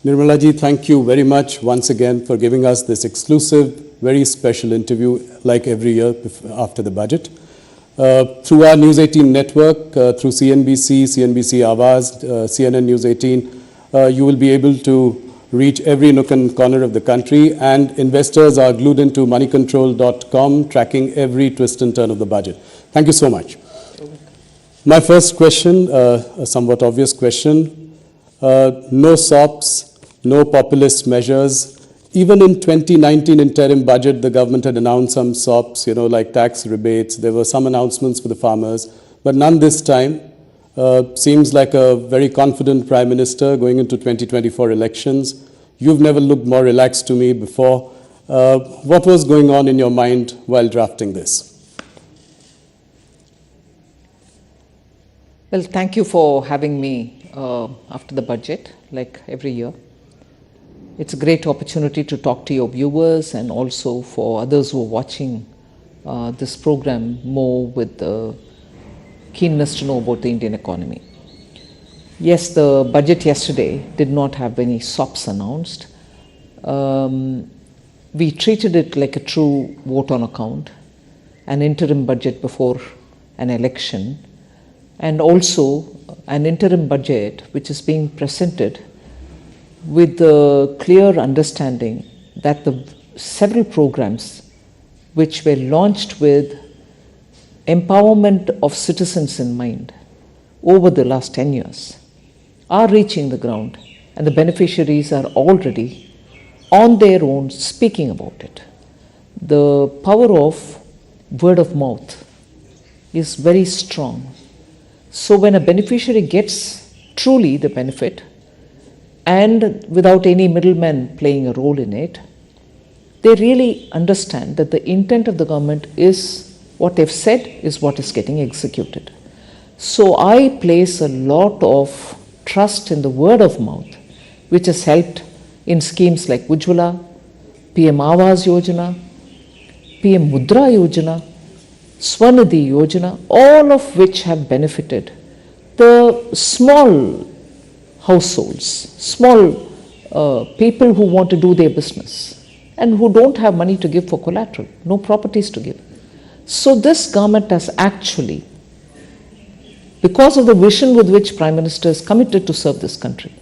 Nirmala ji, thank you very much once again for giving us this exclusive, very special interview like every year after the budget. Through our News 18 network, through CNBC, CNBC Awaaz, CNN News 18, you will be able to reach every nook and corner of the country, and investors are glued into moneycontrol.com, tracking every twist and turn of the budget. Thank you so much. My first question, a somewhat obvious question, no SOPs, no populist measures. Even in 2019 interim budget, the government had announced some SOPs, like tax rebates. There were some announcements for the farmers, but none this time. Seems like a very confident Prime Minister going into 2024 elections. You've never looked more relaxed to me before. What was going on in your mind while drafting this? Well, thank you for having me after the budget, like every year. It's a great opportunity to talk to your viewers and also for others who are watching this program more with keenness to know about the Indian economy. Yes, the budget yesterday did not have any SOPs announced. We treated it like a true vote on account, an interim budget before an election, and also an interim budget which is being presented with the clear understanding that the several programs which were launched with empowerment of citizens in mind over the last 10 years are reaching the ground, and the beneficiaries are already on their own speaking about it. The power of word of mouth is very strong. So when a beneficiary gets truly the benefit and without any middlemen playing a role in it, they really understand that the intent of the government is what they've said is what is getting executed. So I place a lot of trust in the word of mouth, which has helped in schemes like Ujjwala, PM Awaaz Yojana, PM Mudra Yojana, Swanidhi Yojana, all of which have benefited the small households, small people who want to do their business and who don't have money to give for collateral, no properties to give. So this government has actually, because of the vision with which Prime Minister is committed to serve this country,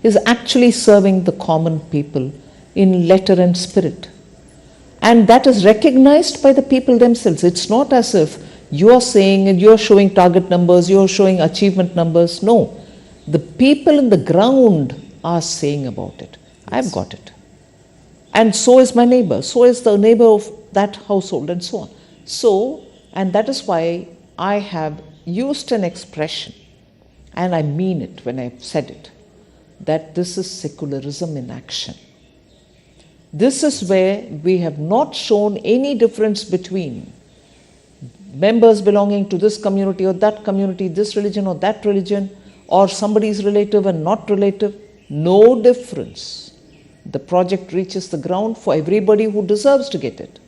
is actually serving the common people in letter and spirit. And that is recognized by the people themselves. It's not as if you're saying and you're showing target numbers, you're showing achievement numbers. No, the people in the ground are saying about it. I've got it. And so is my neighbor, so is the neighbor of that household, and so on. So, and that is why I have used an expression, and I mean it when I've said it, that this is secularism in action. This is where we have not shown any difference between members belonging to this community or that community, this religion or that religion, or somebody's relative and not relative. No difference. The project reaches the ground for everybody who deserves to get it.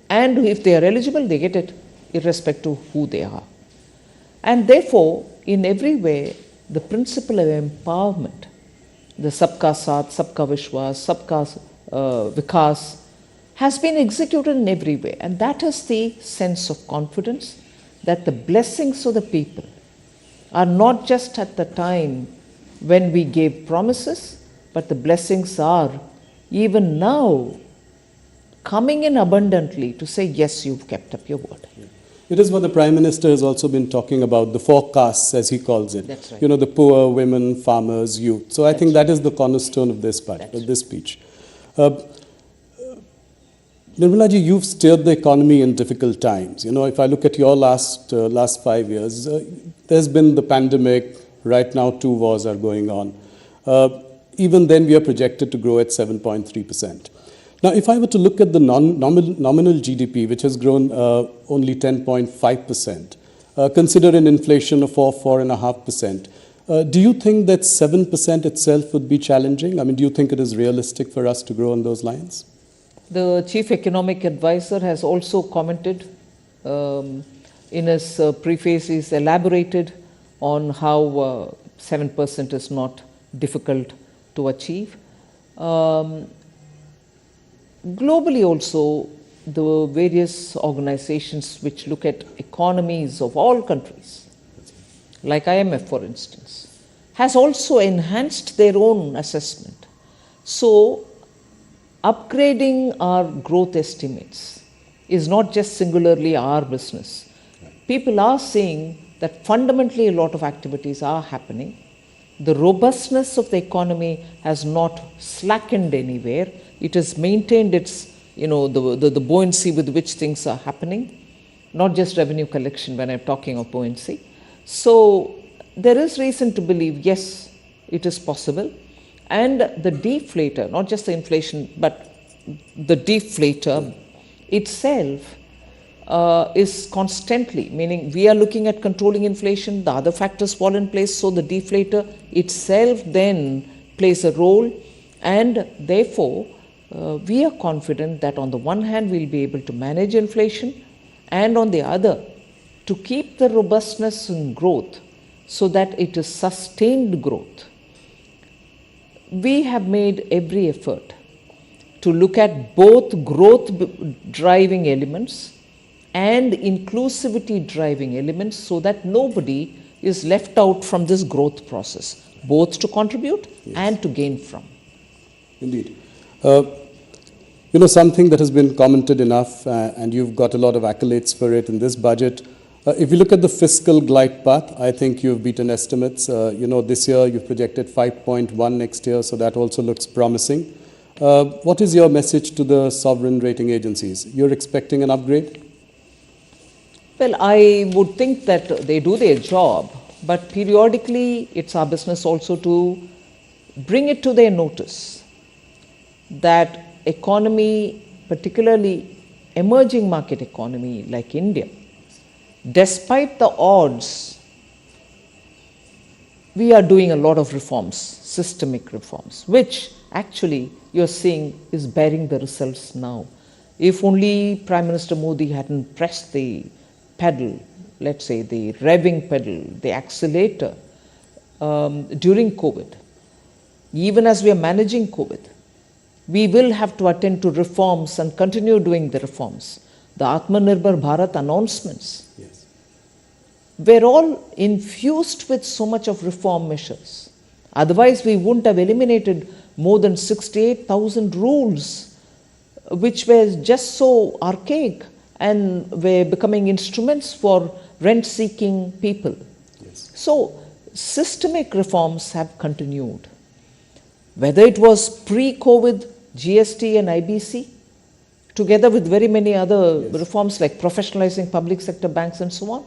And if they are eligible, they get it, irrespective of who they are. And therefore, in every way, the principle of empowerment, the Sabka Saath, Sabka Vishwas, Sabka Vikas, has been executed in every way. And that is the sense of confidence that the blessings of the people are not just at the time when we gave promises, but the blessings are even now coming in abundantly to say, yes, you've kept up your word. It is what the Prime Minister has also been talking about, the four castes, as he calls it. That's right. The poor, women, farmers, youth. So I think that is the cornerstone of this part, of this speech. Nirmala ji, you've steered the economy in difficult times. If I look at your last 5 years, there's been the pandemic. Right now, 2 wars are going on. Even then, we are projected to grow at 7.3%. Now, if I were to look at the nominal GDP, which has grown only 10.5%, consider an inflation of 4.5%, do you think that 7% itself would be challenging? I mean, do you think it is realistic for us to grow on those lines? The Chief Economic Advisor has also commented in his preface. He's elaborated on how 7% is not difficult to achieve. Globally also, the various organizations which look at economies of all countries, like IMF for instance, has also enhanced their own assessment. So, upgrading our growth estimates is not just singularly our business. People are seeing that fundamentally a lot of activities are happening. The robustness of the economy has not slackened anywhere. It has maintained its, the buoyancy with which things are happening, not just revenue collection when I'm talking of buoyancy. So there is reason to believe, yes, it is possible. And the deflator, not just the inflation, but the deflator itself is constantly, meaning we are looking at controlling inflation, the other factors fall in place, so the deflator itself then plays a role, and therefore we are confident that on the one hand we'll be able to manage inflation, and on the other to keep the robustness in growth so that it is sustained growth. We have made every effort to look at both growth driving elements and inclusivity driving elements so that nobody is left out from this growth process, both to contribute and to gain from. Indeed. Something that has been commented enough, and you've got a lot of accolades for it in this budget. If you look at the fiscal glide path, I think you've beaten estimates. This year you've projected 5.1 next year, so that also looks promising. What is your message to the sovereign rating agencies? You're expecting an upgrade? Well, I would think that they do their job, but periodically it's our business also to bring it to their notice that economy, particularly emerging market economy like India, despite the odds, we are doing a lot of reforms, systemic reforms, which actually you're seeing is bearing the results now. If only Prime Minister Modi hadn't pressed the pedal, let's say the revving pedal, the accelerator during COVID, even as we are managing COVID, we will have to attend to reforms and continue doing the reforms. The Atmanirbhar Bharat announcements were all infused with so much of reform measures. Otherwise, we wouldn't have eliminated more than 68,000 rules, which were just so archaic and were becoming instruments for rent-seeking people. So, systemic reforms have continued. Whether it was pre-COVID, GST and IBC, together with very many other reforms like professionalizing public sector banks and so on,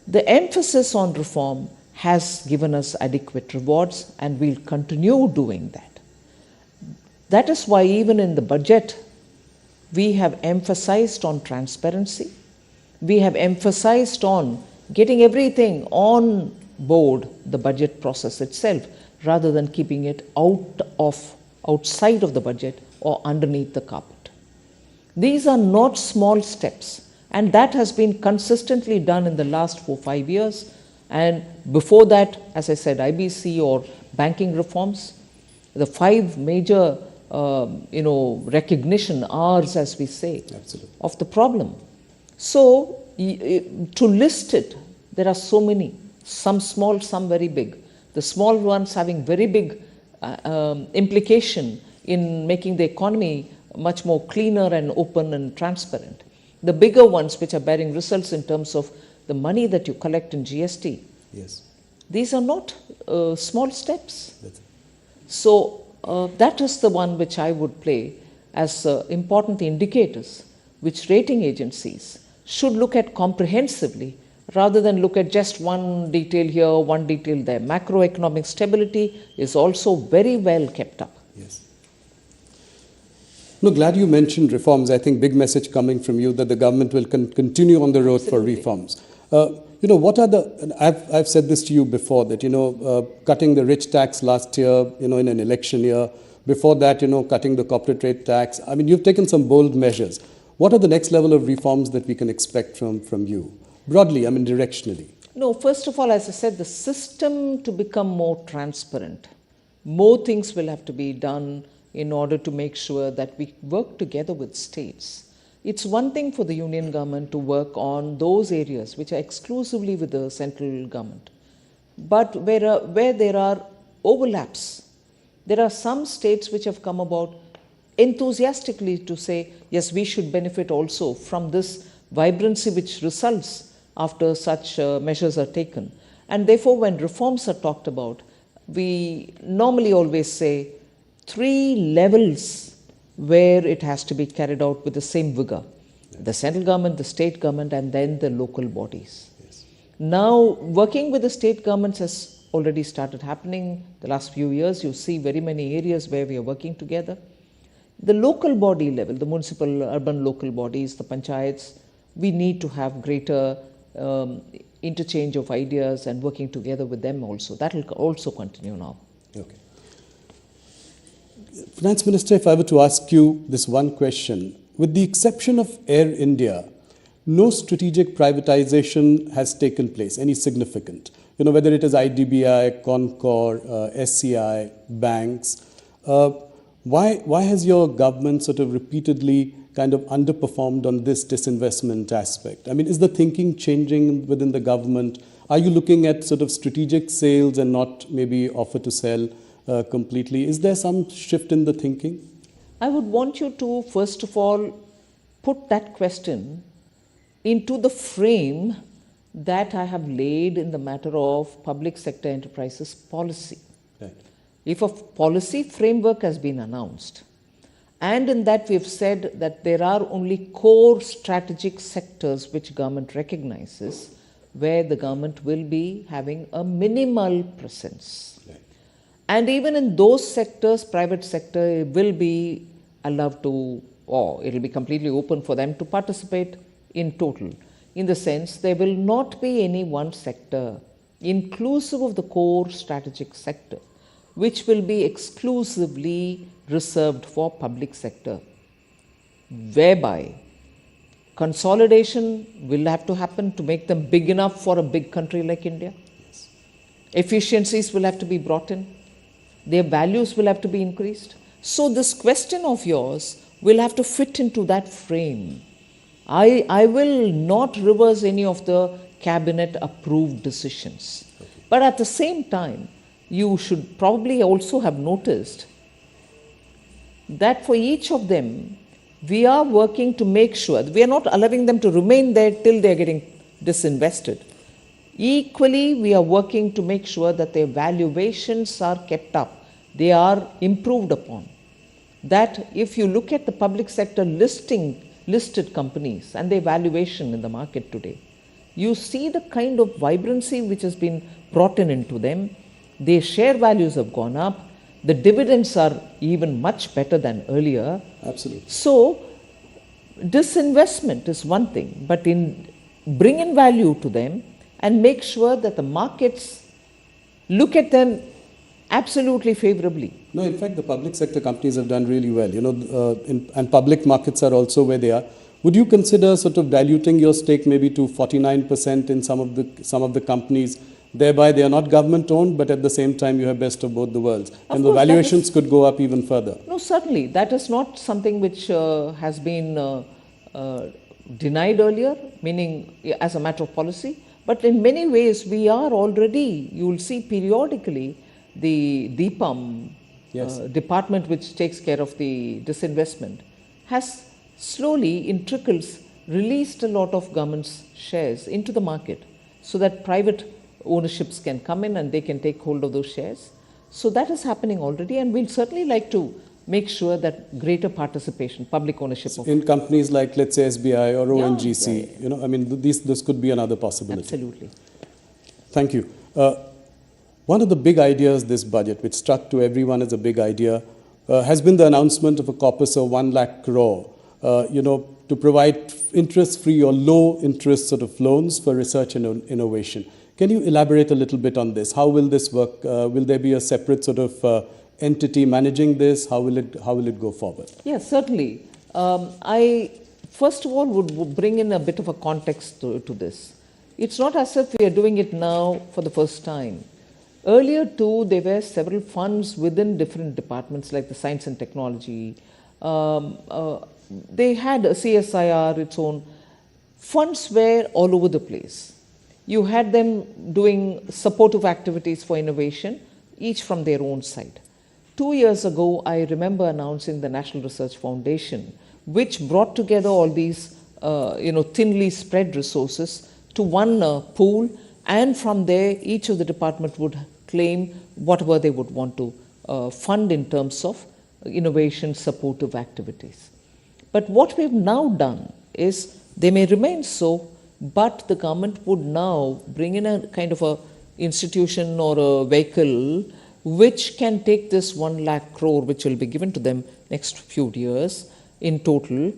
the emphasis on reform has given us adequate rewards, and we'll continue doing that. That is why even in the budget, we have emphasized on transparency. We have emphasized on getting everything on board the budget process itself, rather than keeping it outside of the budget or underneath the carpet. These are not small steps, and that has been consistently done in the last 4-5 years. And before that, as I said, IBC or banking reforms, the 5 major recognition R's, as we say, of the problem. So, to list it, there are so many, some small, some very big. The small ones having very big implication in making the economy much more cleaner and open and transparent. The bigger ones which are bearing results in terms of the money that you collect in GST. These are not small steps. So that is the one which I would play as important indicators which rating agencies should look at comprehensively, rather than look at just one detail here, one detail there. Macroeconomic stability is also very well kept up. No, glad you mentioned reforms. I think big message coming from you that the government will continue on the road for reforms. What are the, I've said this to you before, that, cutting the rich tax last year, in an election year, before that, cutting the corporate rate tax. I mean, you've taken some bold measures. What are the next level of reforms that we can expect from you? Broadly, I mean, directionally. No, first of all, as I said, the system to become more transparent, more things will have to be done in order to make sure that we work together with states. It's one thing for the union government to work on those areas which are exclusively with the central government. But where there are overlaps, there are some states which have come about enthusiastically to say, yes, we should benefit also from this vibrancy which results after such measures are taken. And therefore, when reforms are talked about, we normally always say 3 levels where it has to be carried out with the same vigor. The central government, the state government, and then the local bodies. Yes. Now, working with the state governments has already started happening. The last few years, you see very many areas where we are working together. The local body level, the municipal, urban local bodies, the panchayats, we need to have greater interchange of ideas and working together with them also. That will also continue now. Okay. Finance Minister, if I were to ask you this one question, with the exception of Air India, no strategic privatization has taken place, any significant. Whether it is IDBI, Concor, SCI, banks. Why has your government sort of repeatedly kind of underperformed on this disinvestment aspect? I mean, is the thinking changing within the government? Are you looking at sort of strategic sales and not maybe offer to sell completely? Is there some shift in the thinking? I would want you to, first of all, put that question into the frame that I have laid in the matter of public sector enterprises policy. Right. If a policy framework has been announced, and in that we have said that there are only core strategic sectors which government recognizes, where the government will be having a minimal presence. Right. And even in those sectors, private sector will be allowed to, or it will be completely open for them to participate in total. In the sense, there will not be any one sector, inclusive of the core strategic sector, which will be exclusively reserved for public sector, whereby consolidation will have to happen to make them big enough for a big country like India. Yes. Efficiencies will have to be brought in. Their values will have to be increased. So this question of yours will have to fit into that frame. I will not reverse any of the cabinet approved decisions. Okay. But at the same time, you should probably also have noticed that for each of them, we are working to make sure that we are not allowing them to remain there till they are getting disinvested. Equally, we are working to make sure that their valuations are kept up, they are improved upon. That if you look at the public sector listed companies and their valuation in the market today, you see the kind of vibrancy which has been brought into them. Their share values have gone up. The dividends are even much better than earlier. Absolutely. So, disinvestment is one thing, but bring in value to them and make sure that the markets look at them absolutely favorably. No, in fact, the public sector companies have done really well, and public markets are also where they are. Would you consider sort of diluting your stake maybe to 49% in some of the companies? Thereby, they are not government-owned, but at the same time, you have best of both the worlds. And the valuations could go up even further. No, certainly. That is not something which has been denied earlier, meaning as a matter of policy. But in many ways, we are already, you will see periodically, the DIPAM department which takes care of the disinvestment has slowly, in trickles, released a lot of government's shares into the market so that private ownerships can come in and they can take hold of those shares. So that is happening already, and we'll certainly like to make sure that greater participation, public ownership of in companies like, let's say, SBI or ONGC, this could be another possibility. Absolutely. Thank you. One of the big ideas this budget, which struck to everyone as a big idea, has been the announcement of a corpus of 1 lakh crore, to provide interest-free or low-interest sort of loans for research and innovation. Can you elaborate a little bit on this? How will this work? Will there be a separate sort of entity managing this? How will it go forward? Yes, certainly. I first of all would bring in a bit of a context to this. It's not as if we are doing it now for the first time. Earlier too, there were several funds within different departments like the science and technology. They had a CSIR, its own. Funds were all over the place. You had them doing supportive activities for innovation, each from their own side. 2 years ago, I remember announcing the National Research Foundation, which brought together all these thinly spread resources to one pool, and from there, each of the department would claim whatever they would want to fund in terms of innovation supportive activities. But what we've now done is, they may remain so, but the government would now bring in a kind of a institution or a vehicle which can take this 1 lakh crore, which will be given to them next few years in total,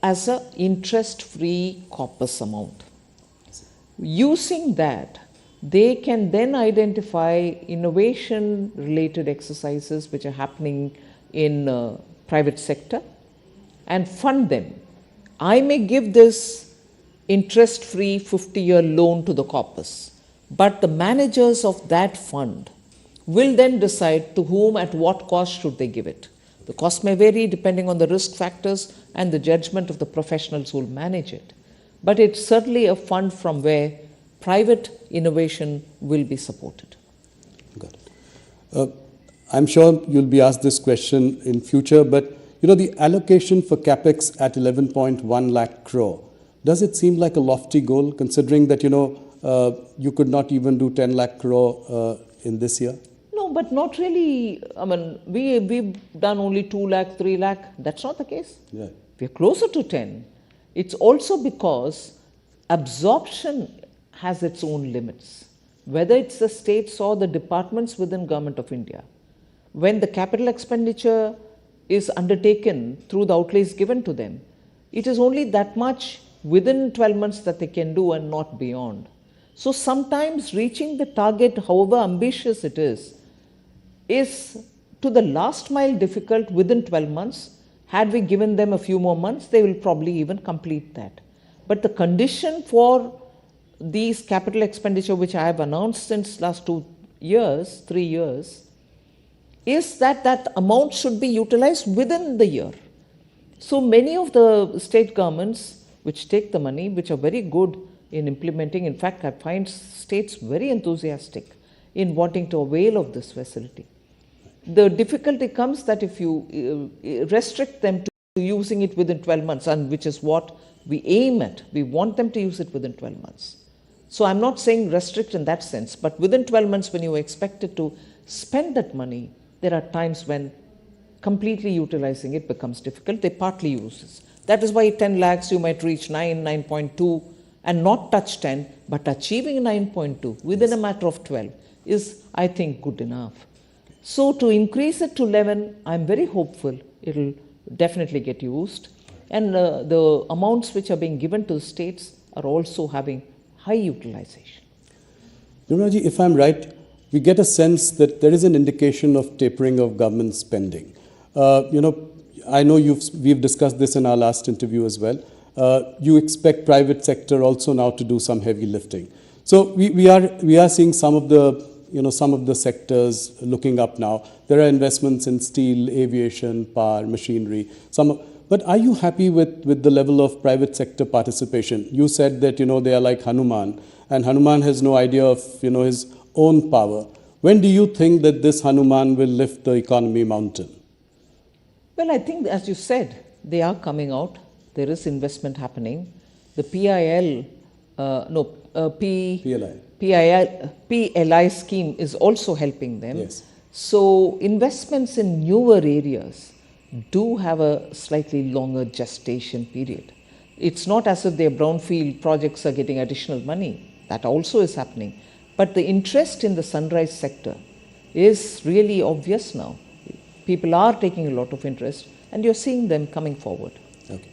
as an interest-free corpus amount. Using that, they can then identify innovation-related exercises which are happening in private sector and fund them. I may give this interest-free 50-year loan to the corpus, but the managers of that fund will then decide to whom at what cost should they give it. The cost may vary depending on the risk factors and the judgment of the professionals who will manage it. But it's certainly a fund from where private innovation will be supported. Got it. I'm sure you'll be asked this question in future, but the allocation for capex at 11.1 lakh crore, does it seem like a lofty goal, considering that you could not even do 10 lakh crore in this year? No, but not really. I mean, we've done only 2 lakh, 3 lakh. That's not the case. Yeah. We're closer to 10. It's also because absorption has its own limits, whether it's the states or the departments within Government of India. When the capital expenditure is undertaken through the outlays given to them, it is only that much within 12 months that they can do and not beyond. So sometimes reaching the target, however ambitious it is to the last mile difficult within 12 months. Had we given them a few more months, they will probably even complete that. But the condition for these capital expenditure, which I have announced since last 3 years, is that that amount should be utilized within the year. So many of the state governments which take the money, which are very good in implementing, in fact, I find states very enthusiastic in wanting to avail of this facility. The difficulty comes that if you restrict them to using it within 12 months, and which is what we aim at, we want them to use it within 12 months. So I'm not saying restrict in that sense, but within 12 months when you are expected to spend that money, there are times when completely utilizing it becomes difficult. They partly use it. That is why 10 lakhs you might reach 9.2 and not touch 10, but achieving 9.2 within a matter of 12 is, I think, good enough. So to increase it to 11, I'm very hopeful it will definitely get used. And the amounts which are being given to the states are also having high utilization. Nirmala ji, if I'm right, we get a sense that there is an indication of tapering of government spending. I know we've discussed this in our last interview as well. You expect private sector also now to do some heavy lifting. So we are seeing some of the sectors looking up now. There are investments in steel, aviation, power, machinery. But are you happy with the level of private sector participation? You said that they are like Hanuman, and Hanuman has no idea of his own power. When do you think that this Hanuman will lift the economy mountain? Well, I think, as you said, they are coming out. There is investment happening. The PLI scheme is also helping them. Yes. So investments in newer areas do have a slightly longer gestation period. It's not as if their brownfield projects are getting additional money. That also is happening. But the interest in the sunrise sector is really obvious now. People are taking a lot of interest, and you're seeing them coming forward. Okay.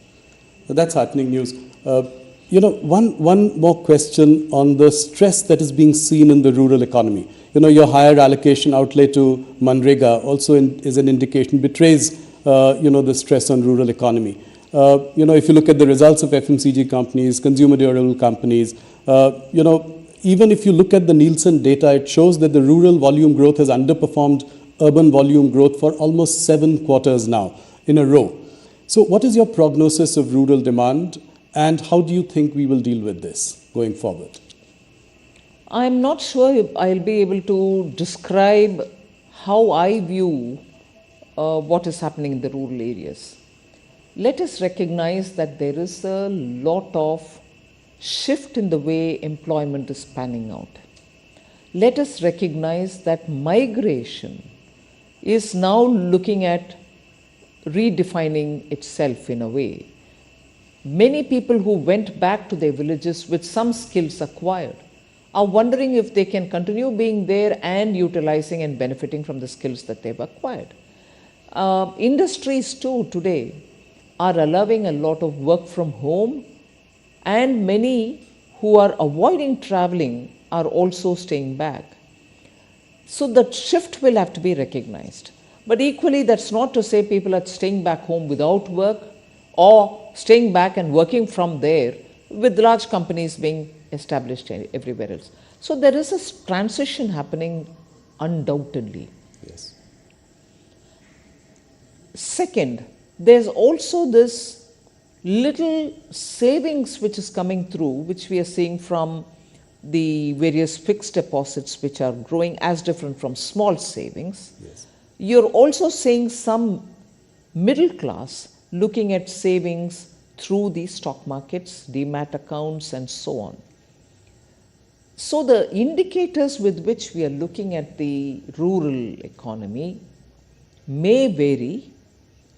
So that's heartening news. One more question on the stress that is being seen in the rural economy. Your higher allocation outlay to Manrega also is an indication, betrays, the stress on rural economy. If you look at the results of FMCG companies, consumer durable companies, even if you look at the Nielsen data, it shows that the rural volume growth has underperformed urban volume growth for almost 7 quarters now in a row. So what is your prognosis of rural demand, and how do you think we will deal with this going forward? I'm not sure I'll be able to describe how I view what is happening in the rural areas. Let us recognize that there is a lot of shift in the way employment is panning out. Let us recognize that migration is now looking at redefining itself in a way. Many people who went back to their villages with some skills acquired are wondering if they can continue being there and utilizing and benefiting from the skills that they've acquired. Industries too today are allowing a lot of work from home, and many who are avoiding traveling are also staying back. So that shift will have to be recognized. But equally, that's not to say people are staying back home without work or staying back and working from there with large companies being established everywhere else. So there is a transition happening undoubtedly. Yes. Second, there's also this little savings which is coming through, which we are seeing from the various fixed deposits which are growing as different from small savings. Yes. You're also seeing some middle class looking at savings through the stock markets, demat accounts, and so on. So the indicators with which we are looking at the rural economy may vary,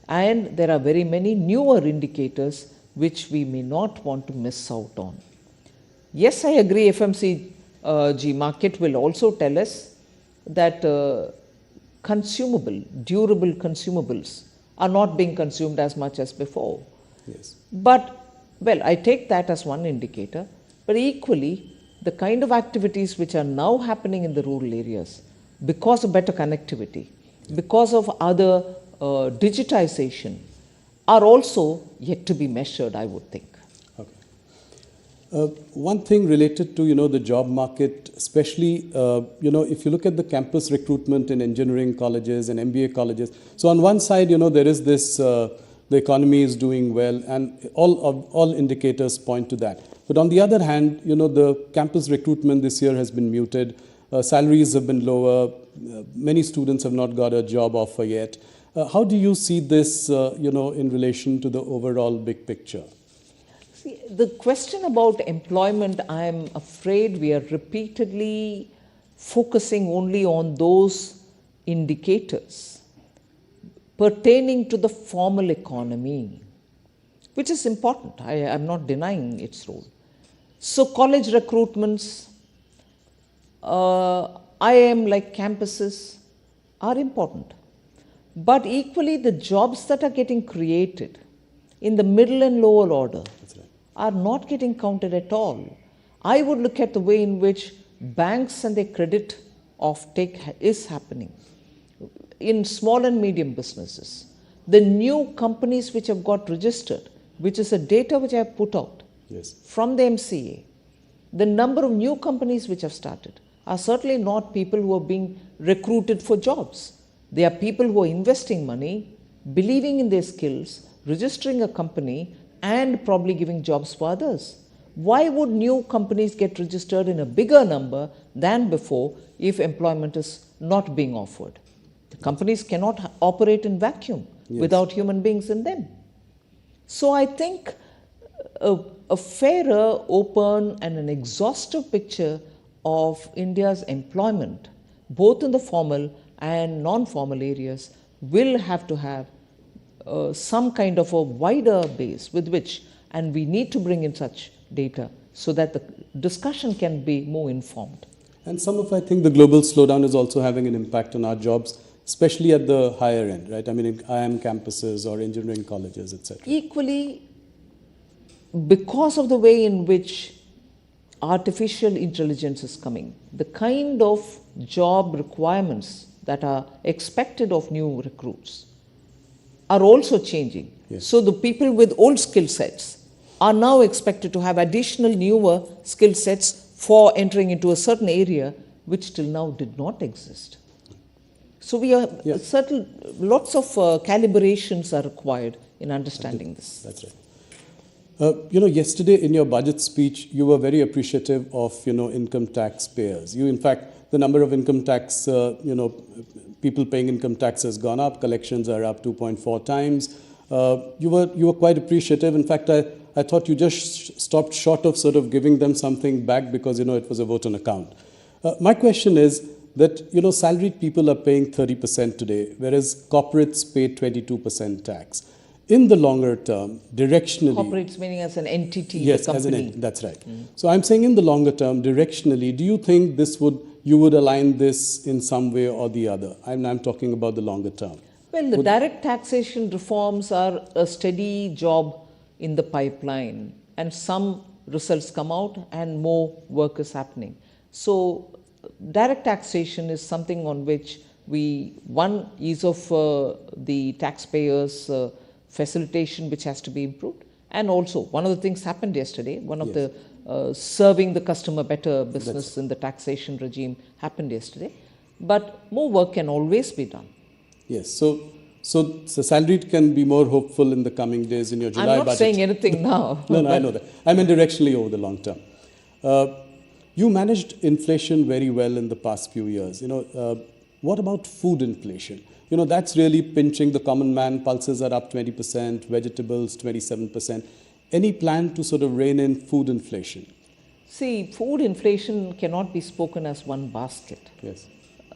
and there are very many newer indicators which we may not want to miss out on. Yes, I agree, FMCG market will also tell us that durable consumables are not being consumed as much as before. Yes. But, well, I take that as one indicator, but equally, the kind of activities which are now happening in the rural areas, because of better connectivity, because of other digitization, are also yet to be measured, I would think. Okay. One thing related to, the job market, especially, if you look at the campus recruitment in engineering colleges and MBA colleges. So on one side, there is this, the economy is doing well, and all indicators point to that. But on the other hand, the campus recruitment this year has been muted. Salaries have been lower. Many students have not got a job offer yet. How do you see this, in relation to the overall big picture? See, the question about employment, I am afraid we are repeatedly focusing only on those indicators pertaining to the formal economy, which is important. I am not denying its role. So college recruitments, IIM like campuses are important. But equally, the jobs that are getting created in the middle and lower order are not getting counted at all. I would look at the way in which banks and their credit offtake is happening in small and medium businesses. The new companies which have got registered, which is a data which I have put out from the MCA, the number of new companies which have started are certainly not people who are being recruited for jobs. They are people who are investing money, believing in their skills, registering a company, and probably giving jobs for others. Why would new companies get registered in a bigger number than before if employment is not being offered? The companies cannot operate in vacuum without human beings in them. So I think a fairer, open, and an exhaustive picture of India's employment, both in the formal and non-formal areas, will have to have some kind of a wider base with which, and we need to bring in such data so that the discussion can be more informed. And I think the global slowdown is also having an impact on our jobs, especially at the higher end, right? I mean, in IIM campuses or engineering colleges, etc. Equally, because of the way in which artificial intelligence is coming, the kind of job requirements that are expected of new recruits are also changing. So the people with old skill sets are now expected to have additional newer skill sets for entering into a certain area which till now did not exist. So we are lots of calibrations are required in understanding this. That's right. Yesterday in your budget speech, you were very appreciative of, income tax payers. In fact, the number of income tax, people paying income tax has gone up. Collections are up 2.4 times. You were quite appreciative. In fact, I thought you just stopped short of sort of giving them something back because, it was a vote on account. My question is that, salaried people are paying 30% today, whereas corporates pay 22% tax. In the longer term, directionally... Corporates meaning as an entity, yes, the company. That's right. So I'm saying in the longer term, directionally, do you think you would align this in some way or the other? I'm talking about the longer term. Well, the direct taxation reforms are a steady job in the pipeline, and some results come out and more work is happening. So direct taxation is something on which one ease of the taxpayers' facilitation which has to be improved, and also one of the things happened yesterday, one of the serving the customer better business in the taxation regime happened yesterday, but more work can always be done. Yes, so salaried can be more hopeful in the coming days in your July budget. I'm not saying anything now. No, I know that. I mean directionally over the long term. You managed inflation very well in the past few years. What about food inflation? That's really pinching the common man. Pulses are up 20%, vegetables 27%. Any plan to sort of rein in food inflation? See, food inflation cannot be spoken as one basket. Yes.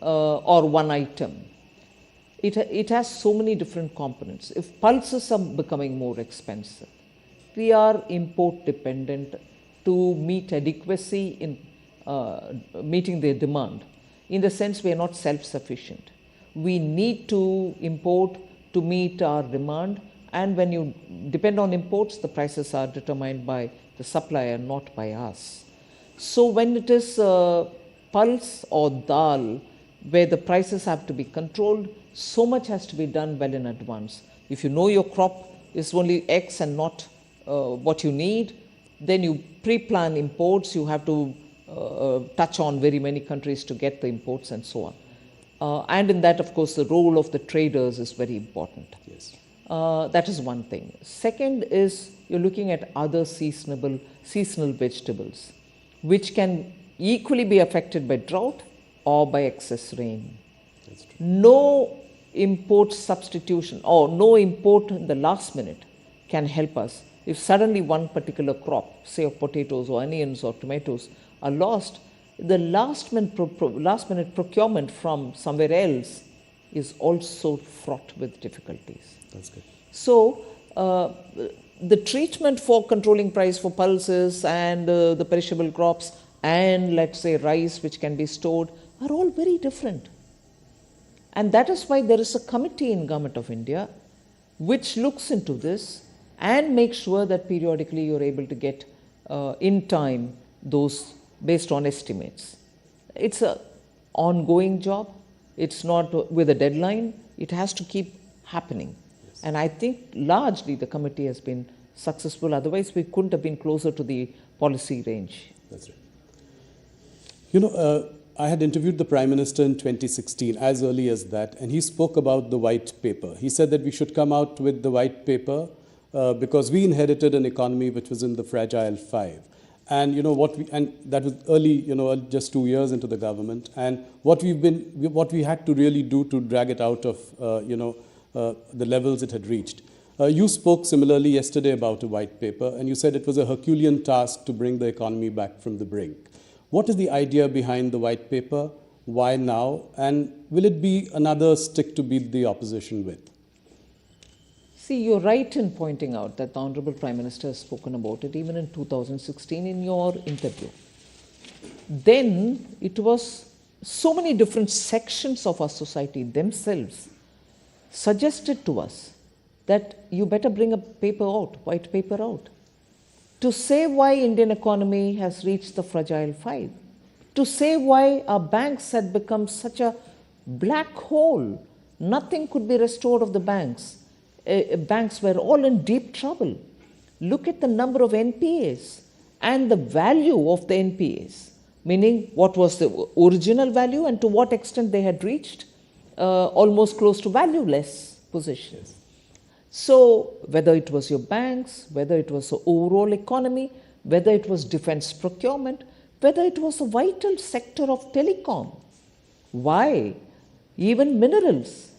Or one item. It has so many different components. If pulses are becoming more expensive, we are import dependent to meet adequacy in meeting their demand. In the sense, we are not self-sufficient. We need to import to meet our demand, and when you depend on imports, the prices are determined by the supplier, not by us. So when it is pulse or dal, where the prices have to be controlled, so much has to be done well in advance. If you know your crop is only X and not what you need, then you pre-plan imports. You have to touch on very many countries to get the imports and so on. And in that, of course, the role of the traders is very important. Yes. That is one thing. Second is you're looking at other seasonal vegetables, which can equally be affected by drought or by excess rain. That's true. No import substitution or no import in the last minute can help us. If suddenly one particular crop, say of potatoes or onions or tomatoes, are lost, the last minute procurement from somewhere else is also fraught with difficulties. That's good. So the treatment for controlling price for pulses and the perishable crops and let's say rice which can be stored are all very different. And that is why there is a committee in Government of India which looks into this and makes sure that periodically you're able to get in time those based on estimates. It's an ongoing job. It's not with a deadline. It has to keep happening. Yes. And I think largely the committee has been successful. Otherwise, we couldn't have been closer to the policy range. That's right. I had interviewed the Prime Minister in 2016, as early as that, and he spoke about the white paper. He said that we should come out with the white paper because we inherited an economy which was in the fragile five. And and that was early, just 2 years into the government. And what we had to really do to drag it out of, the levels it had reached. You spoke similarly yesterday about a white paper, and you said it was a Herculean task to bring the economy back from the brink. What is the idea behind the white paper? Why now? And will it be another stick to beat the opposition with? See, you're right in pointing out that the Honorable Prime Minister has spoken about it even in 2016 in your interview. Then it was so many different sections of our society themselves suggested to us that you better bring a paper out, white paper out, to say why Indian economy has reached the fragile five, to say why our banks had become such a black hole. Nothing could be restored of the banks. Banks were all in deep trouble. Look at the number of NPAs and the value of the NPAs. meaning what was the original value and to what extent they had reached almost close to valueless positions. So whether it was your banks, whether it was the overall economy, whether it was defense procurement, whether it was a vital sector of telecom, why? Even minerals.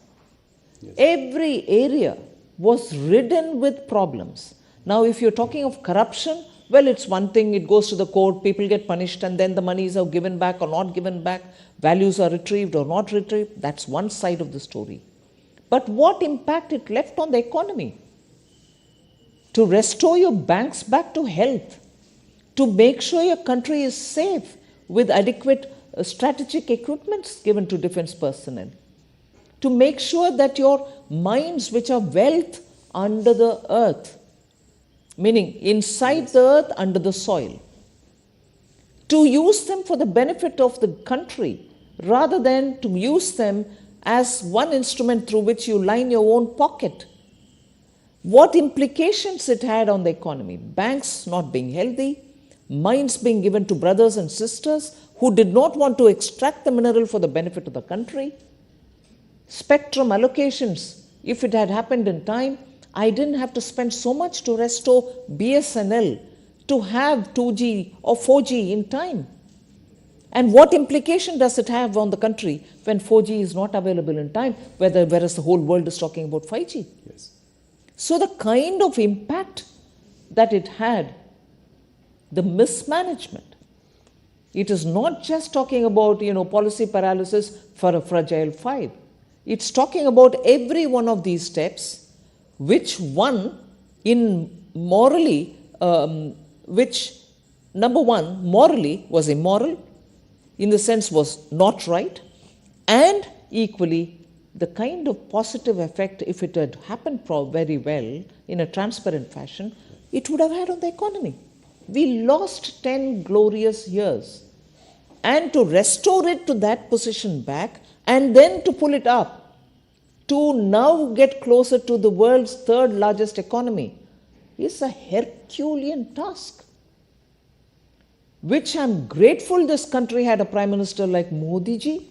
Yes. Every area was ridden with problems. Now, if you're talking of corruption, well, it's one thing, it goes to the court, people get punished, and then the monies are given back or not given back, values are retrieved or not retrieved. That's one side of the story. But what impact it left on the economy? To restore your banks back to health, to make sure your country is safe with adequate strategic equipments given to defense personnel, to make sure that your mines, which are wealth under the earth, meaning inside the earth, under the soil, to use them for the benefit of the country rather than to use them as one instrument through which you line your own pocket. What implications it had on the economy? Banks not being healthy, mines being given to brothers and sisters who did not want to extract the mineral for the benefit of the country. Spectrum allocations, if it had happened in time, I didn't have to spend so much to restore BSNL to have 2G or 4G in time. And what implication does it have on the country when 4G is not available in time, whereas the whole world is talking about 5G? Yes. So the kind of impact that it had, the mismanagement, it is not just talking about, policy paralysis for a fragile five. It's talking about every one of these steps, which one in morally, which number one, morally was immoral, in the sense was not right, and equally the kind of positive effect, if it had happened very well in a transparent fashion, it would have had on the economy. We lost 10 glorious years, and to restore it to that position back and then to pull it up to now get closer to the world's third largest economy is a Herculean task, which I'm grateful this country had a Prime Minister like Modi ji,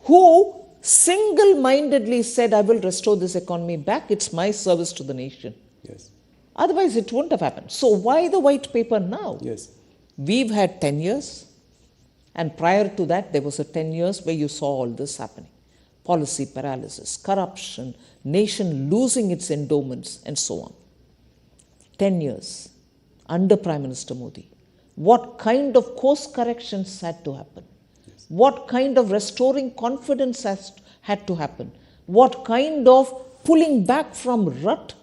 who single-mindedly said, I will restore this economy back, it's my service to the nation. Yes. Otherwise, it wouldn't have happened. So why the white paper now? Yes. We've had 10 years, and prior to that, there was a 10 years where you saw all this happening. Policy paralysis, corruption, nation losing its endowments, and so on. 10 years under Prime Minister Modi. What kind of course corrections had to happen? Yes. What kind of restoring confidence had to happen? What kind of pulling back from rut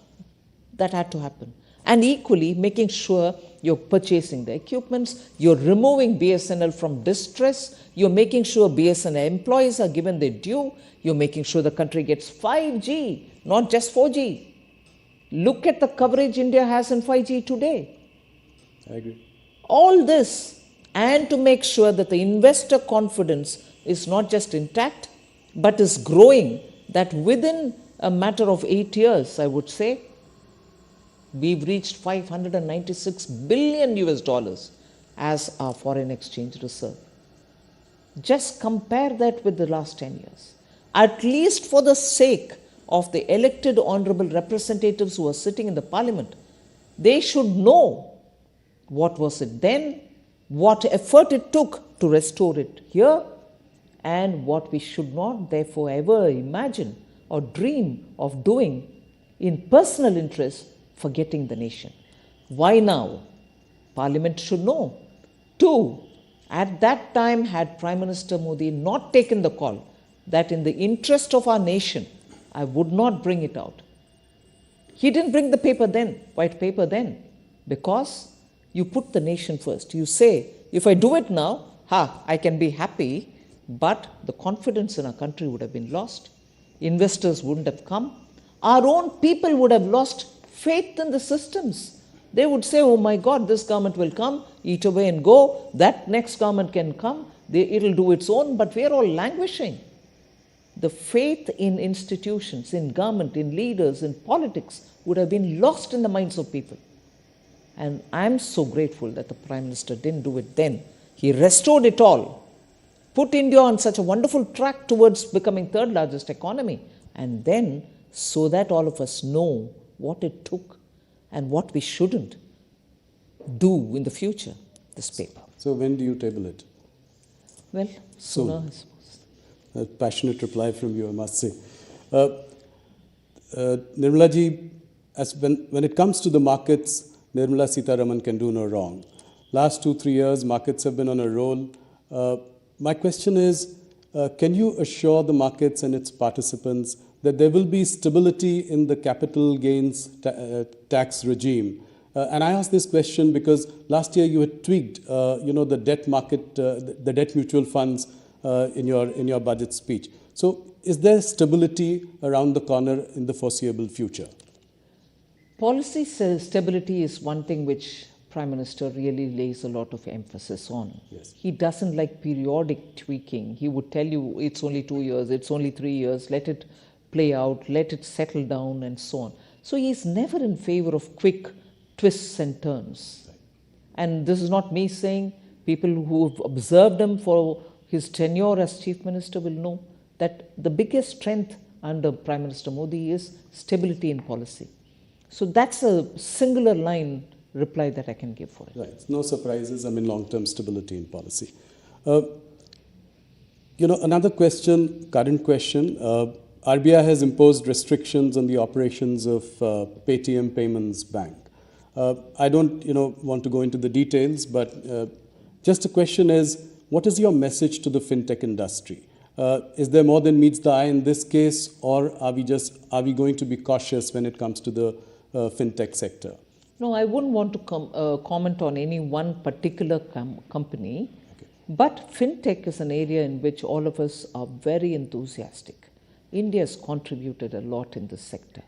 that had to happen? And equally, making sure you're purchasing the equipments, you're removing BSNL from distress, you're making sure BSNL employees are given their due, you're making sure the country gets 5G, not just 4G. Look at the coverage India has in 5G today. I agree. All this, and to make sure that the investor confidence is not just intact, but is growing, that within a matter of 8 years, I would say, we've reached $596 billion US dollars as our foreign exchange reserve. Just compare that with the last 10 years. At least for the sake of the elected honorable representatives who are sitting in the parliament, they should know what was it then, what effort it took to restore it here, and what we should not therefore ever imagine or dream of doing in personal interest, forgetting the nation. Why now? Parliament should know. 2, at that time, had Prime Minister Modi not taken the call that in the interest of our nation, I would not bring it out. He didn't bring the paper then, white paper then, because you put the nation first. You say, if I do it now, I can be happy, but the confidence in our country would have been lost. Investors wouldn't have come. Our own people would have lost faith in the systems. They would say, oh my God, this government will come, eat away and go. That next government can come. It'll do its own, but we're all languishing. The faith in institutions, in government, in leaders, in politics would have been lost in the minds of people. And I'm so grateful that the Prime Minister didn't do it then. He restored it all, put India on such a wonderful track towards becoming third largest economy, and then so that all of us know what it took and what we shouldn't do in the future, this paper. So when do you table it? Well, sooner, I suppose. A passionate reply from you, I must say. Nirmala ji, when it comes to the markets, Nirmala Sitharaman can do no wrong. Last 2-3 years, markets have been on a roll. My question is, can you assure the markets and its participants that there will be stability in the capital gains tax regime? And I ask this question because last year you had tweaked, the debt market, the debt mutual funds in your budget speech. So, is there stability around the corner in the foreseeable future? Policy stability is one thing which Prime Minister really lays a lot of emphasis on. Yes. He doesn't like periodic tweaking. He would tell you it's only 2 years, it's only 3 years, let it play out, let it settle down and so on. So he's never in favor of quick twists and turns. Right. And this is not me saying, people who have observed him for his tenure as Chief Minister will know that the biggest strength under Prime Minister Modi is stability in policy. So that's a singular line reply that I can give for it. Right. No surprises. I mean, long-term stability in policy. Another question, current question. RBI has imposed restrictions on the operations of Paytm Payments Bank. I don't, want to go into the details, but just a question is, what is your message to the fintech industry? Is there more than meets the eye in this case, or are we going to be cautious when it comes to the fintech sector? No, I wouldn't want to comment on any one particular company, okay. But fintech is an area in which all of us are very enthusiastic. India has contributed a lot in this sector.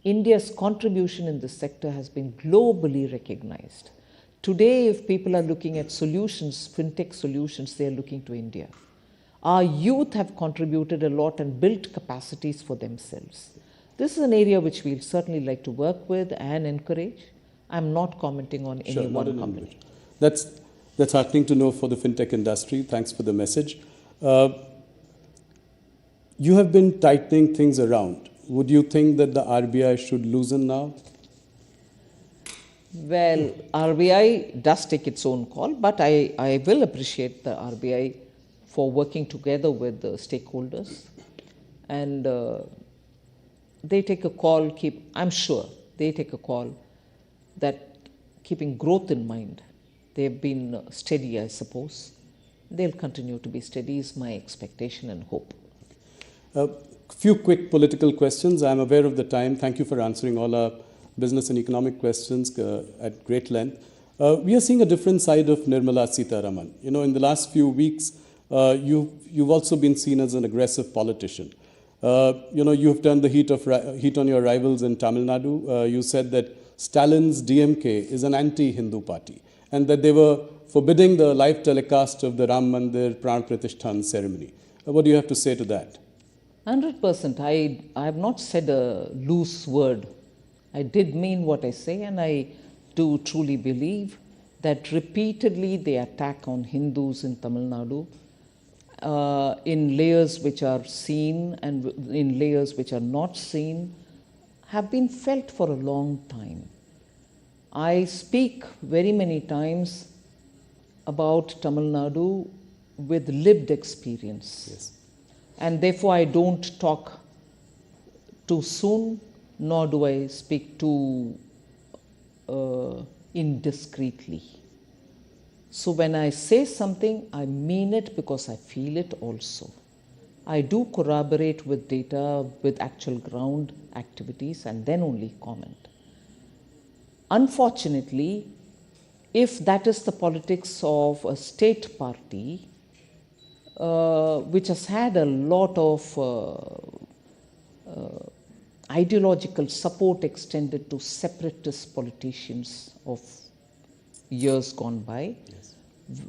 India's contribution in this sector has been globally recognized. Today, if people are looking at solutions, fintech solutions, they are looking to India. Our youth have contributed a lot and built capacities for themselves. This is an area which we'll certainly like to work with and encourage. I'm not commenting on any one company. That's heartening to know for the fintech industry. Thanks for the message. You have been tightening things around. Would you think that the RBI should loosen now? Well, RBI does take its own call, but I will appreciate the RBI for working together with the stakeholders. And they take a call, I'm sure they take a call that keeping growth in mind. They've been steady, I suppose. They'll continue to be steady is my expectation and hope. A few quick political questions. I'm aware of the time. Thank you for answering all our business and economic questions at great length. We are seeing a different side of Nirmala Sitharaman. In the last few weeks, you've also been seen as an aggressive politician. You have turned the heat on your rivals in Tamil Nadu. You said that Stalin's DMK is an anti-Hindu party and that they were forbidding the live telecast of the Ram Mandir Pran Pratishthan ceremony. What do you have to say to that? 100%. I have not said a loose word. I did mean what I say, and I do truly believe that repeatedly they attack on Hindus in Tamil Nadu in layers which are seen and in layers which are not seen have been felt for a long time. I speak very many times about Tamil Nadu with lived experience. Yes. And therefore I don't talk too soon, nor do I speak too indiscreetly. So when I say something, I mean it because I feel it also. I do corroborate with data, with actual ground activities, and then only comment. Unfortunately, if that is the politics of a state party, which has had a lot of ideological support extended to separatist politicians of years gone by. Yes.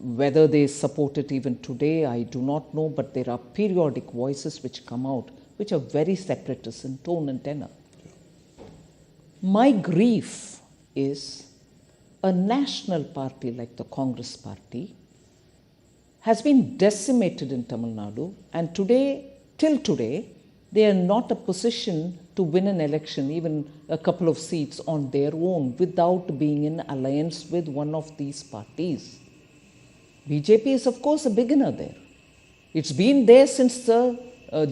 Whether they support it even today, I do not know, but there are periodic voices which come out which are very separatist in tone and tenor. Yeah. My grief is a national party like the Congress party has been decimated in Tamil Nadu, and today, till today, they are not a position to win an election, even a couple of seats on their own, without being in alliance with one of these parties. BJP is, of course, a beginner there. It's been there since the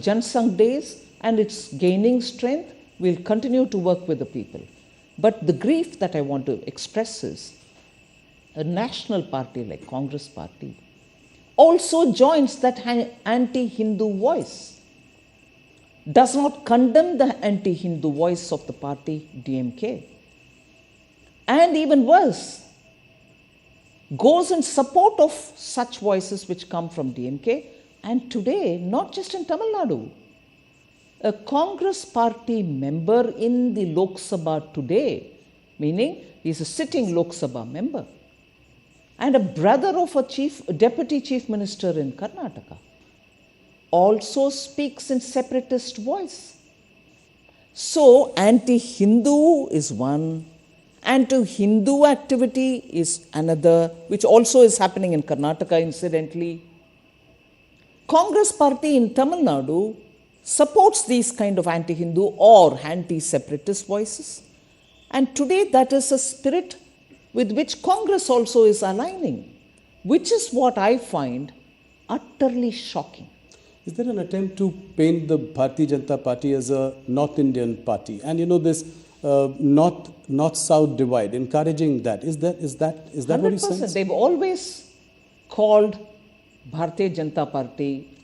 Jan Sangh days, and it's gaining strength. We'll continue to work with the people. But the grief that I want to express is a national party like Congress party also joins that anti-Hindu voice, does not condemn the anti-Hindu voice of the party DMK, and even worse, goes in support of such voices which come from DMK. And today, not just in Tamil Nadu, a Congress party member in the Lok Sabha today, meaning he's a sitting Lok Sabha member, and a brother of a deputy chief minister in Karnataka, also speaks in separatist voice. So anti-Hindu is one, anti-Hindu activity is another, which also is happening in Karnataka incidentally. Congress party in Tamil Nadu supports these kind of anti-Hindu or anti-separatist voices. And today that is a spirit with which Congress also is aligning, which is what I find utterly shocking. Is there an attempt to paint the Bharatiya Janata Party as a North Indian party? And this North-South divide, encouraging that. Is that what you sense? They've always called Bharatiya Janata Party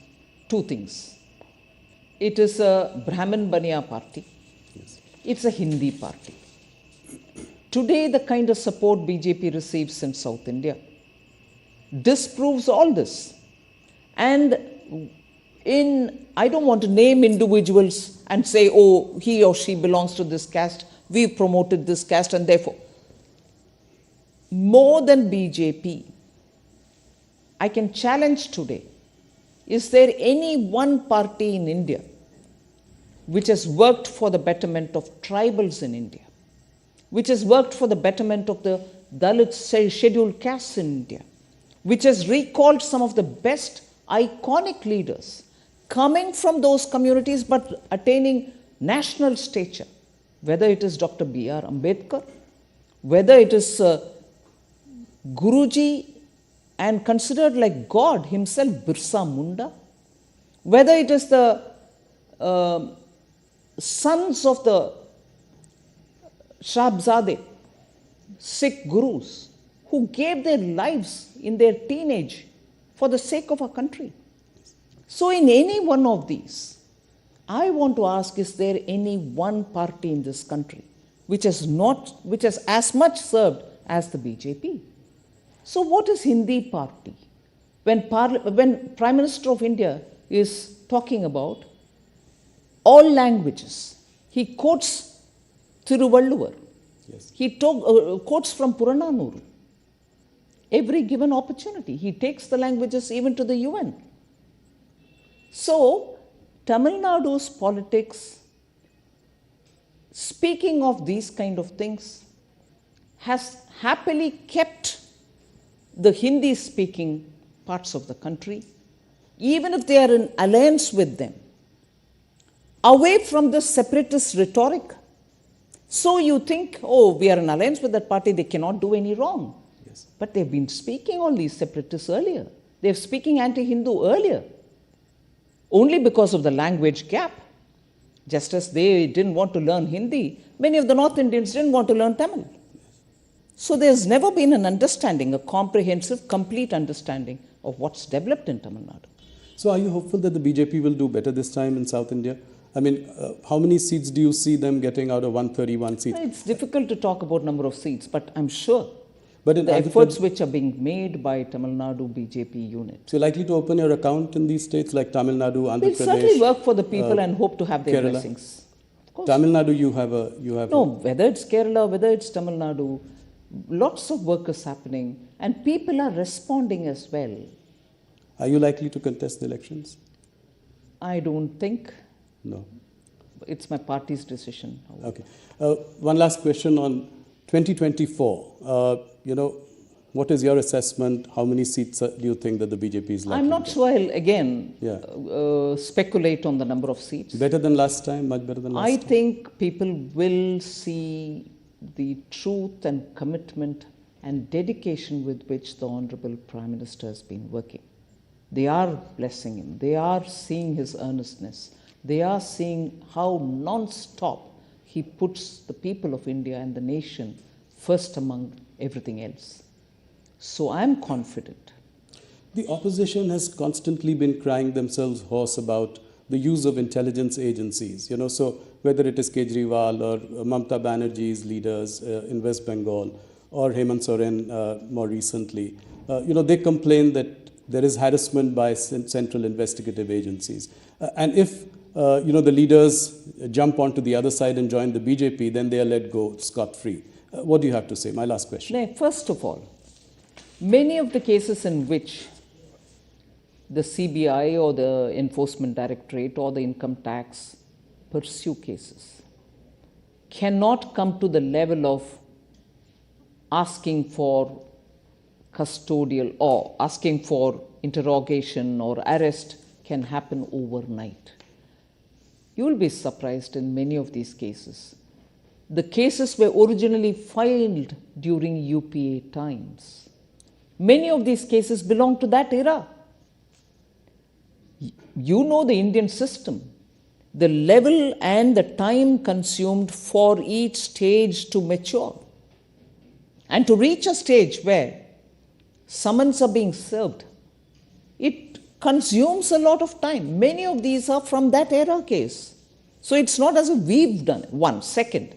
two things. It is a Brahmin Baniya party. Yes. It's a Hindi party. Today, the kind of support BJP receives in South India disproves all this. And I don't want to name individuals and say, oh, he or she belongs to this caste, we've promoted this caste, and therefore, more than BJP, I can challenge today, is there any one party in India which has worked for the betterment of tribals in India, which has worked for the betterment of the Dalit scheduled castes in India, which has recalled some of the best iconic leaders coming from those communities but attaining national stature, whether it is Dr. B.R. Ambedkar, whether it is Guruji and considered like God himself, Birsa Munda, whether it is the sons of the Shabzade, Sikh gurus, who gave their lives in their teenage for the sake of our country. So in any one of these, I want to ask, is there any one party in this country which has as much served as the BJP? So what is Hindi party? When Prime Minister of India is talking about all languages, he quotes Thiruvalluvar. Yes. He quotes from Purananuru. Every given opportunity, he takes the languages even to the UN. So, Tamil Nadu's politics, speaking of these kind of things, has happily kept the Hindi-speaking parts of the country, even if they are in alliance with them, away from the separatist rhetoric. So you think, oh, we are in alliance with that party, they cannot do any wrong. Yes. But they've been speaking on these separatists earlier. They're speaking anti-Hindu earlier, only because of the language gap. Just as they didn't want to learn Hindi, many of the North Indians didn't want to learn Tamil. So there's never been an understanding, a comprehensive, complete understanding of what's developed in Tamil Nadu. So are you hopeful that the BJP will do better this time in South India? I mean, how many seats do you see them getting out of 131 seats? It's difficult to talk about number of seats, but I'm sure but in the efforts which are being made by Tamil Nadu BJP unit. So you're likely to open your account in these states like Tamil Nadu, Andhra We'll Pradesh? certainly work for the people and hope to have their Kerala. blessings. Of course. Tamil Nadu, you have No, whether it's Kerala, whether it's Tamil Nadu, lots of work is happening and people are responding as well. Are you likely to contest the elections? I don't think. No. It's my party's decision. Okay. One last question on 2024. What is your assessment? How many seats do you think that the BJP is likely I'm to not get? sure I'll again Yeah. speculate on the number of seats. Better than last time? Much better than last I time? think people will see the truth and commitment and dedication with which the Honorable Prime Minister has been working. They are blessing him. They are seeing his earnestness. They are seeing how non-stop he puts the people of India and the nation first among everything else. So I'm confident. The opposition has constantly been crying themselves hoarse about the use of intelligence agencies, so whether it is Kejriwal or Mamata Banerjee's leaders in West Bengal or Hemant Soren more recently, they complain that there is harassment by central investigative agencies. And if, the leaders jump onto the other side and join the BJP, then they are let go scot-free. What do you have to say? My last question. Now, first of all, many of the cases in which the CBI or the Enforcement Directorate or the income tax pursue cases cannot come to the level of asking for custodial or asking for interrogation or arrest can happen overnight. You will be surprised in many of these cases. The cases were originally filed during UPA times. Many of these cases belong to that era. You know the Indian system, the level and the time consumed for each stage to mature. And to reach a stage where summons are being served, it consumes a lot of time. Many of these are from that era case. So it's not as if we've done it. One, second,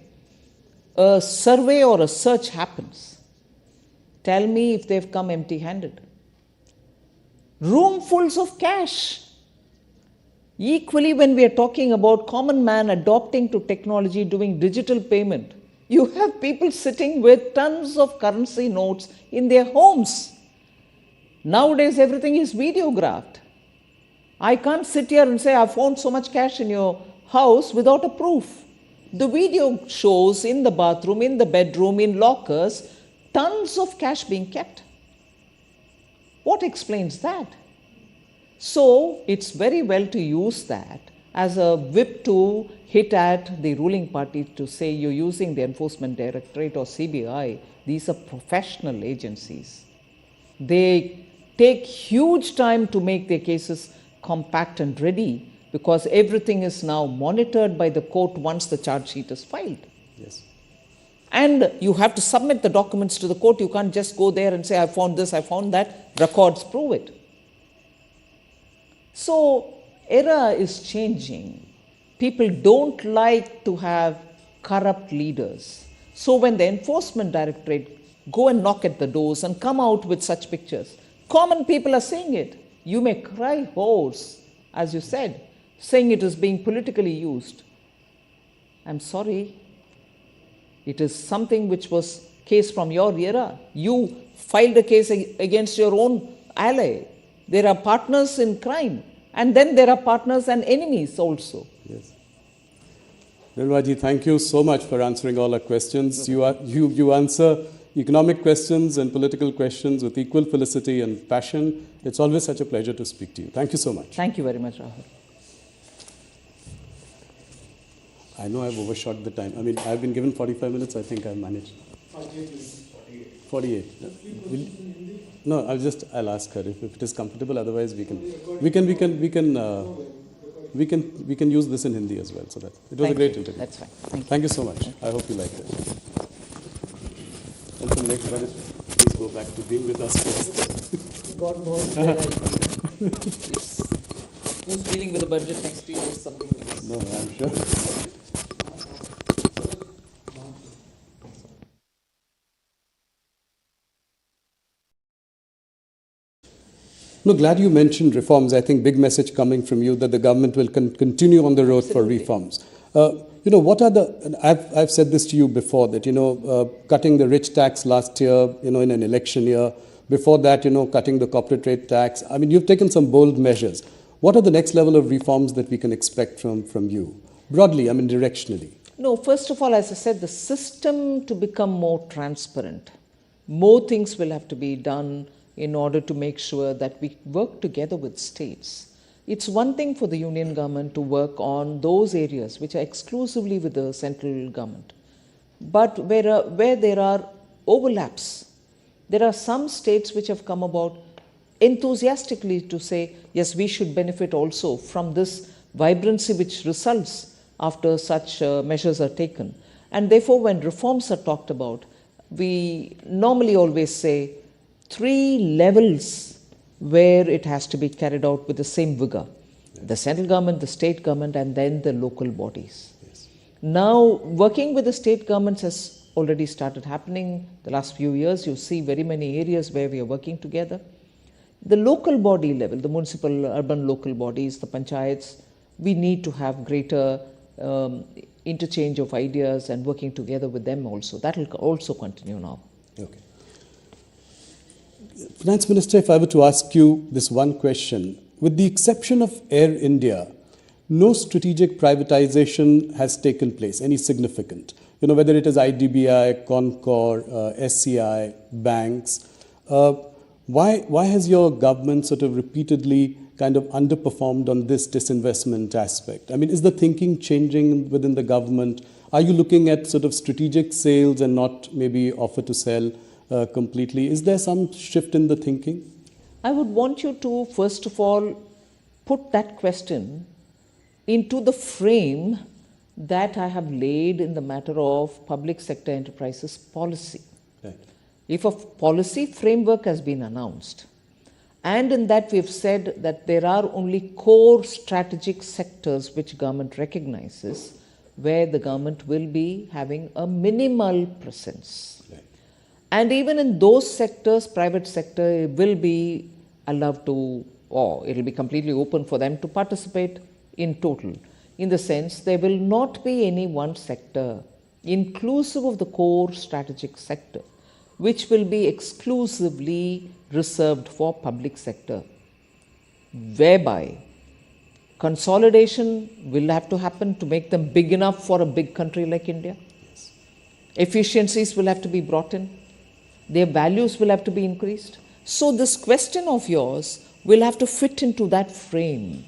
a survey or a search happens. Tell me if they've come empty-handed. Roomfuls of cash. Equally, when we are talking about common man adopting to technology, doing digital payment, you have people sitting with tons of currency notes in their homes. Nowadays, everything is videographed. I can't sit here and say, I found so much cash in your house without a proof. The video shows in the bathroom, in the bedroom, in lockers, tons of cash being kept. What explains that? So it's very well to use that as a whip to hit at the ruling party to say you're using the Enforcement Directorate or CBI. These are professional agencies. They take huge time to make their cases compact and ready because everything is now monitored by the court once the charge sheet is filed. Yes. And you have to submit the documents to the court. You can't just go there and say, I found this, I found that. Records prove it. So, era is changing. People don't like to have corrupt leaders. So when the Enforcement Directorate go and knock at the doors and come out with such pictures, common people are seeing it. You may cry hoarse, as you said, saying it is being politically used. I'm sorry. It is something which was case from your era. You filed a case against your own ally. There are partners in crime. And then there are partners and enemies also. Yes. Nirmala, thank you so much for answering all our questions. You answer economic questions and political questions with equal felicity and passion. It's always such a pleasure to speak to you. Thank you so much. Thank you very much, Rahul. I know I've overshot the time. I mean, I've been given 45 minutes. I think I've managed. 48. No, I'll ask her if it is comfortable. Otherwise, we can use this in Hindi as well. So that it was a great interview. That's fine. Thank you so much. I hope you liked it. And for the next budget, please go back to being with us first. God knows where who's dealing with the budget next year is something else. No, I'm sure. No, glad you mentioned reforms. I think big message coming from you that the government will continue on the road for reforms. What are the? I've said this to you before that cutting the rich tax last year, in an election year. Before that, cutting the corporate rate tax. I mean, you've taken some bold measures. What are the next level of reforms that we can expect from you broadly? I mean, directionally. No, first of all, as I said, the system to become more transparent, More things will have to be done in order to make sure that we work together with states. It's one thing for the union government to work on those areas which are exclusively with the central government. But where there are overlaps, there are some states which have come about enthusiastically to say, yes, we should benefit also from this vibrancy which results after such measures are taken. And therefore, when reforms are talked about, we normally always say 3 levels where it has to be carried out with the same vigor. The central government, the state government, and then the local bodies. Yes. Now, working with the state governments has already started happening. The last few years, you see very many areas where we are working together. The local body level, the municipal, urban local bodies, the panchayats, we need to have greater interchange of ideas and working together with them also. That will also continue now. Okay. Finance Minister, if I were to ask you this one question, with the exception of Air India, no strategic privatization has taken place, any significant. Whether it is IDBI, Concor, SCI, banks. Why has your government sort of repeatedly kind of underperformed on this disinvestment aspect? I mean, is the thinking changing within the government? Are you looking at sort of strategic sales and not maybe offer to sell completely? Is there some shift in the thinking? I would want you to, first of all, put that question into the frame that I have laid in the matter of public sector enterprises policy. Right. If a policy framework has been announced, and in that we have said that there are only core strategic sectors which government recognizes, where the government will be having a minimal presence. Right. And even in those sectors, private sector will be allowed to, or it will be completely open for them to participate in total. In the sense, there will not be any one sector, inclusive of the core strategic sector, which will be exclusively reserved for public sector, whereby consolidation will have to happen to make them big enough for a big country like India. Yes. Efficiencies will have to be brought in. Their values will have to be increased. So this question of yours will have to fit into that frame.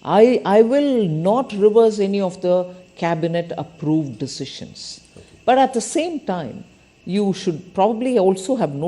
I will not reverse any of the cabinet approved decisions. Okay. But at the same time, you should probably also have